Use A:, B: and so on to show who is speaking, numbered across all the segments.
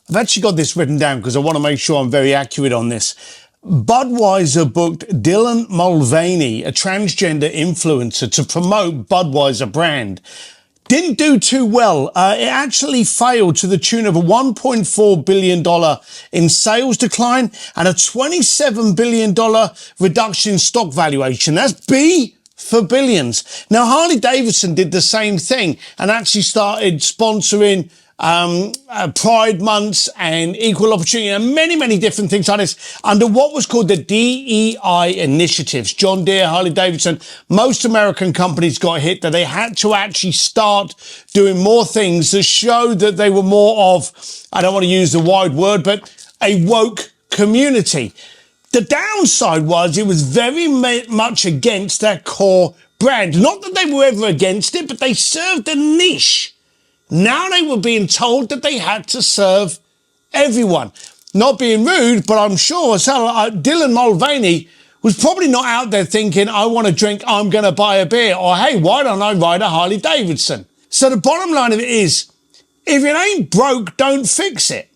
A: I've actually got this written down because I want to make sure I'm very accurate on this. Budweiser booked Dylan Mulvaney, a transgender influencer, to promote Budweiser brand. Didn't do too well. It actually failed to the tune of a $1.4 billion in sales decline and a $27 billion reduction in stock valuation. That's B for billions. Now, Harley Davidson did the same thing and actually started sponsoring Pride months and equal opportunity and many different things like this under what was called the DEI initiatives. John Deere, Harley Davidson, most American companies got hit that they had to actually start doing more things to show that they were more of, I don't want to use the wide word, but a woke community. The downside was it was very much against their core brand. Not that they were ever against it, but they served a niche. Now they were being told that they had to serve everyone. Not being rude, but I'm sure Dylan Mulvaney was probably not out there thinking, I want to drink, I'm going to buy a beer. Or, hey, why don't I ride a Harley Davidson? So the bottom line of it is, if it ain't broke, don't fix it.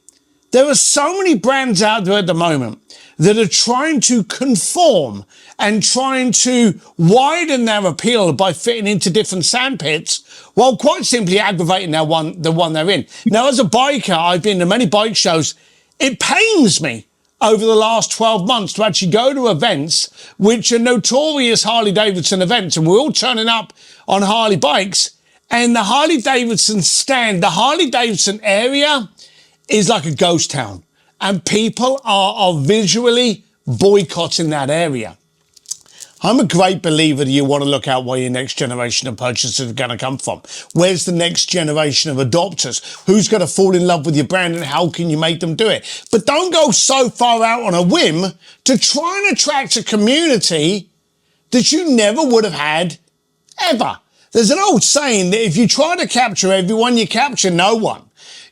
A: There are so many brands out there at the moment that are trying to conform and trying to widen their appeal by fitting into different sandpits while quite simply aggravating the one they're in. Now, as a biker, I've been to many bike shows. It pains me over the last 12 months to actually go to events which are notorious Harley Davidson events, and we're all turning up on Harley bikes, and the Harley Davidson stand, the Harley Davidson area is like a ghost town, and people are visually boycotting that area. I'm a great believer that you want to look out where your next generation of purchasers are going to come from. Where's the next generation of adopters? Who's going to fall in love with your brand and how can you make them do it? But don't go so far out on a whim to try and attract a community that you never would have had ever. There's an old saying that if you try to capture everyone, you capture no one.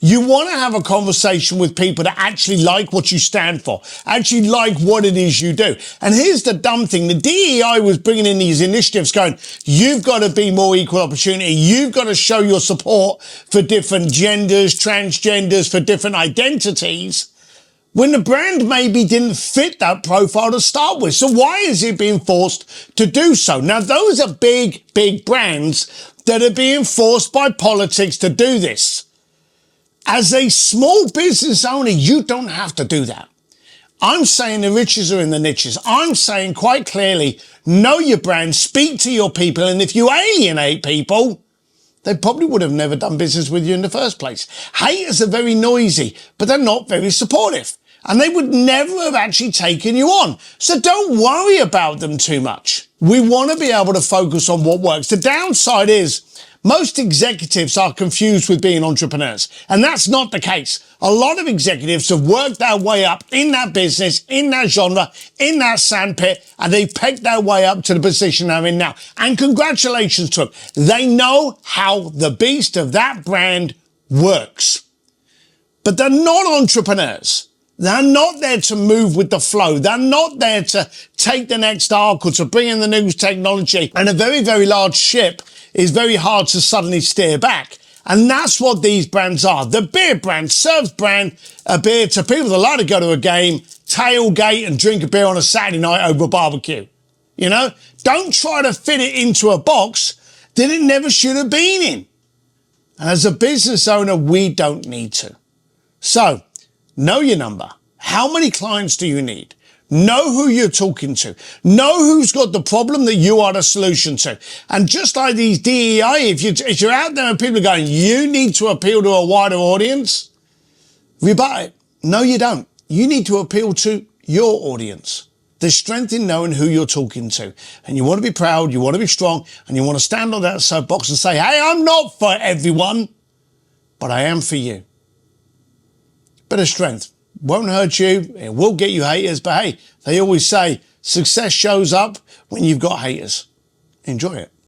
A: You want to have a conversation with people that actually like what you stand for, actually like what it is you do. And here's the dumb thing. The DEI was bringing in these initiatives going, you've got to be more equal opportunity. You've got to show your support for different genders, transgenders, for different identities, when the brand maybe didn't fit that profile to start with. So why is it being forced to do so? Now, those are big brands that are being forced by politics to do this. As a small business owner, you don't have to do that. I'm saying the riches are in the niches. I'm saying quite clearly, know your brand, speak to your people, and if you alienate people, they probably would have never done business with you in the first place. Haters are very noisy, but they're not very supportive, and they would never have actually taken you on. So don't worry about them too much. We want to be able to focus on what works. The downside is, most executives are confused with being entrepreneurs, and that's not the case. A lot of executives have worked their way up in that business, in that genre, in that sandpit, and they've pegged their way up to the position they're in now. And congratulations to them. They know how the beast of that brand works. But they're not entrepreneurs. They're not there to move with the flow. They're not there to take the next arc or to bring in the newest technology. And a very large ship is very hard to suddenly steer back. And that's what these brands are. The beer brand serves a beer to people that like to go to a game, tailgate and drink a beer on a Saturday night over a barbecue. You know, don't try to fit it into a box that it never should have been in. And as a business owner, we don't need to. So, know your number. How many clients do you need? Know who you're talking to. Know who's got the problem that you are the solution to. And just like these DEI, if you're out there and people are going, you need to appeal to a wider audience, rebut it. No, you don't. You need to appeal to your audience. There's strength in knowing who you're talking to. And you want to be proud, you want to be strong, and you want to stand on that soapbox and say, hey, I'm not for everyone, but I am for you. Bit of strength. Won't hurt you, it will get you haters, but hey, they always say success shows up when you've got haters. Enjoy it.